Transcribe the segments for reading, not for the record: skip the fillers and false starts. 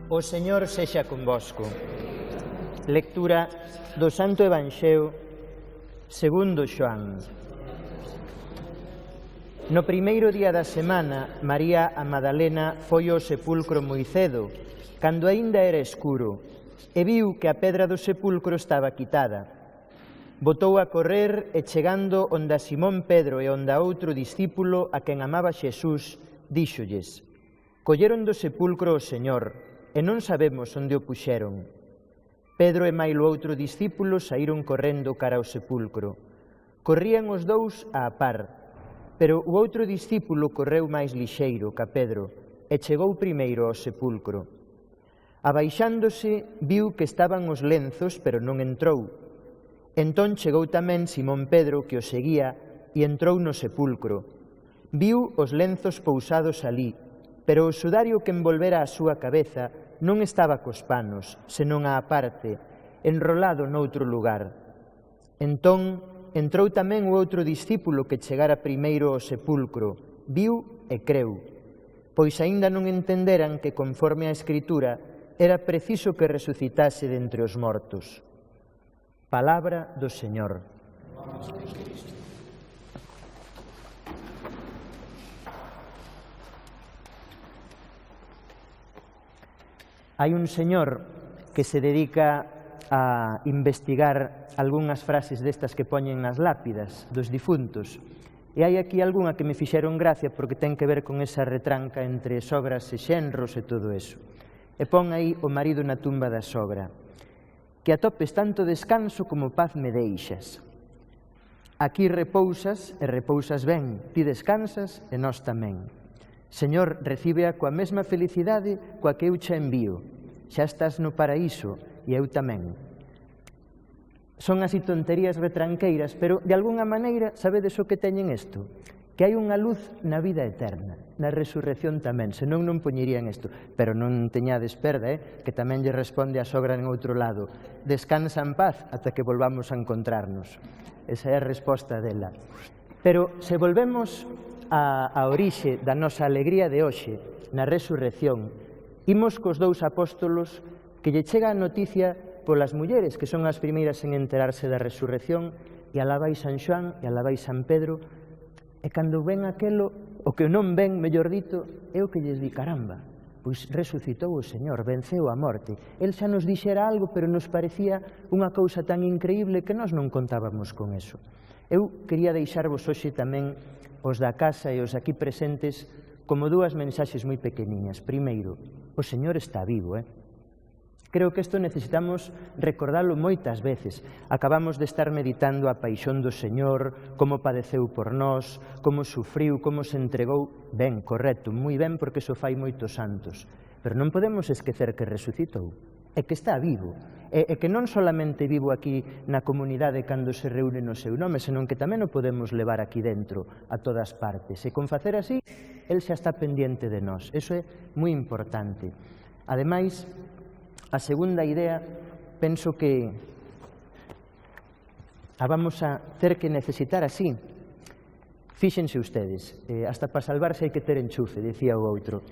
O Señor sexa convosco. Lectura do Santo Evanxeo segundo Xoán. No primeiro día da semana, María a Madalena foi ao sepulcro moi cedo, cando aínda era escuro, e viu que a pedra do sepulcro estaba quitada. Botou a correr e chegando onde a Simón Pedro e onde a outro discípulo a quen amaba Xesús, díxolles: colleron do sepulcro o Señor, e non sabemos onde o puxeron. Pedro e mailo outro discípulo saíron correndo cara ao sepulcro. Corrían os dous á par, pero o outro discípulo correu máis lixeiro ca Pedro e chegou primeiro ao sepulcro. Abaixándose, viu que estaban os lenzos, pero non entrou. Entón chegou tamén Simón Pedro, que o seguía, e entrou no sepulcro. Viu os lenzos pousados alí, pero o sudario que envolvera a súa cabeza non estaba cos panos, senón á parte, enrolado noutro lugar. Entón entrou tamén o outro discípulo que chegara primeiro ao sepulcro, viu e creu, pois aínda non entenderan que, conforme a Escritura, era preciso que resucitase de entre os mortos. Palabra do Señor. Hai un señor que se dedica a investigar algunhas frases destas que poñen nas lápidas dos difuntos. E hai aquí algunha que me fixeron gracia porque ten que ver con esa retranca entre sogras e xenros e todo eso. E pon aí o marido na tumba da sogra: que atopes tanto descanso como paz me deixas. Aquí repousas e repousas ben, ti descansas e nós tamén. Señor, recíbea coa mesma felicidade coa que eu xa envío. Xa estás no paraíso e eu tamén. Son así tonterías retranqueiras, pero de alguna maneira, sabedes o que teñen isto? Que hai unha luz na vida eterna, na resurrección tamén, senón non poñerían isto. Pero non teñades perda, que tamén lle responde a sogra en outro lado: descansa en paz ata que volvamos a encontrarnos. Esa é a resposta dela. Pero se volvemos a orixe da nosa alegría de hoxe, na resurrección, imos cos dous apóstolos que lle chega a noticia polas mulleres, que son as primeiras en enterarse da resurrección, e alabais San Xoán e alabais San Pedro, e cando ven aquelo, o que non ven, mellor dito, é o que lles di: caramba, pois resucitou o Señor, venceu a morte. El xa nos dixera algo, pero nos parecía unha cousa tan increíble que nós non contábamos con eso. Eu quería deixarvos hoxe tamén, os da casa e os aquí presentes, como dúas mensaxes moi pequeniñas. Primeiro, o Señor está vivo, Creo que isto necesitamos recordalo moitas veces. Acabamos de estar meditando a paixón do Señor, como padeceu por nós, como sufriu, como se entregou. Ben, correcto, moi ben, porque iso fai moitos santos. Pero non podemos esquecer que resucitou, e que está vivo, e que non solamente vivo aquí na comunidade cando se reúne no seu nome, senón que tamén o podemos levar aquí dentro, a todas partes. E con facer así, el xa está pendiente de nós. Iso é moi importante. Ademais, a segunda idea, penso que a vamos a ter que necesitar así. Fíxense ustedes, hasta para salvarse hai que ter enchufe, dicía o outro.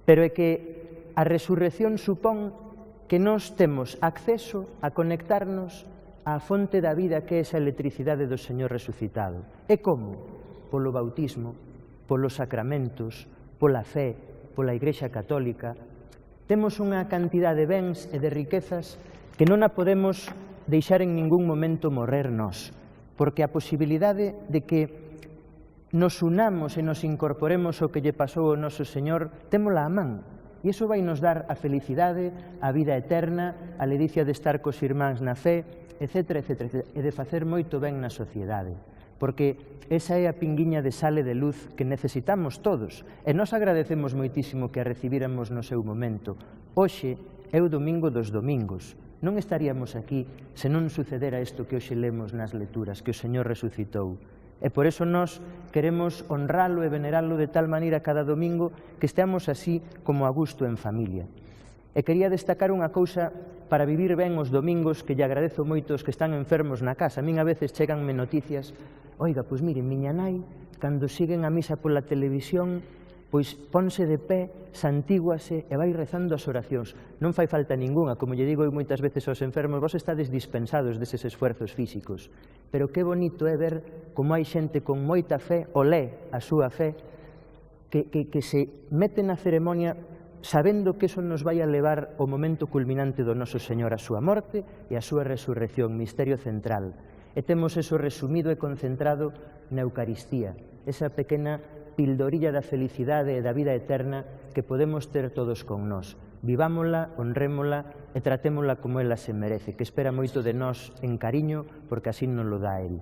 Pero é que a resurrección supón que nós temos acceso a conectarnos á fonte da vida, que é esa electricidade do Señor resucitado. E como? Polo bautismo, polos sacramentos, pola fe, pola Igrexa Católica. Temos unha cantidad de bens e de riquezas que non a podemos deixar en ningún momento morrer nós, porque a posibilidade de que nos unamos e nos incorporemos ao que lle pasou ao noso Señor, témola a man. E iso vai nos dar a felicidade, a vida eterna, a ledicia de estar cos irmáns na fe, etc., etc., e de facer moito ben na sociedade. Porque esa é a pinguiña de sal e de luz que necesitamos todos. E nós agradecemos moitísimo que a recibíramos no seu momento. Hoxe é o domingo dos domingos. Non estaríamos aquí se non sucedera isto que hoxe lemos nas lecturas, que o Señor resucitou. E por eso nós queremos honralo e veneralo de tal maneira cada domingo que esteamos así como a gusto en familia. E quería destacar unha cousa para vivir ben os domingos, que lle agradezo moito aos que están enfermos na casa. A min a veces cheganme noticias: oiga, pois miren, miña nai, cando siguen a misa pola televisión, pois ponse de pé, santíguase e vai rezando as oracións. Non fai falta ningunha, como lle digo moitas veces aos enfermos, vos estades dispensados deses esfuerzos físicos. Pero que bonito é ver como hai xente con moita fe, o lé a súa fe, que se mete na ceremonia sabendo que eso nos vai a levar ao momento culminante do noso Señor, a súa morte e a súa resurrección, misterio central. E temos eso resumido e concentrado na Eucaristía, esa pequena pildorilla da felicidade e da vida eterna que podemos ter todos con nós. Vivámola, honrémola e tratémola como ela se merece, que espera moito de nós en cariño, porque así nos lo dá El.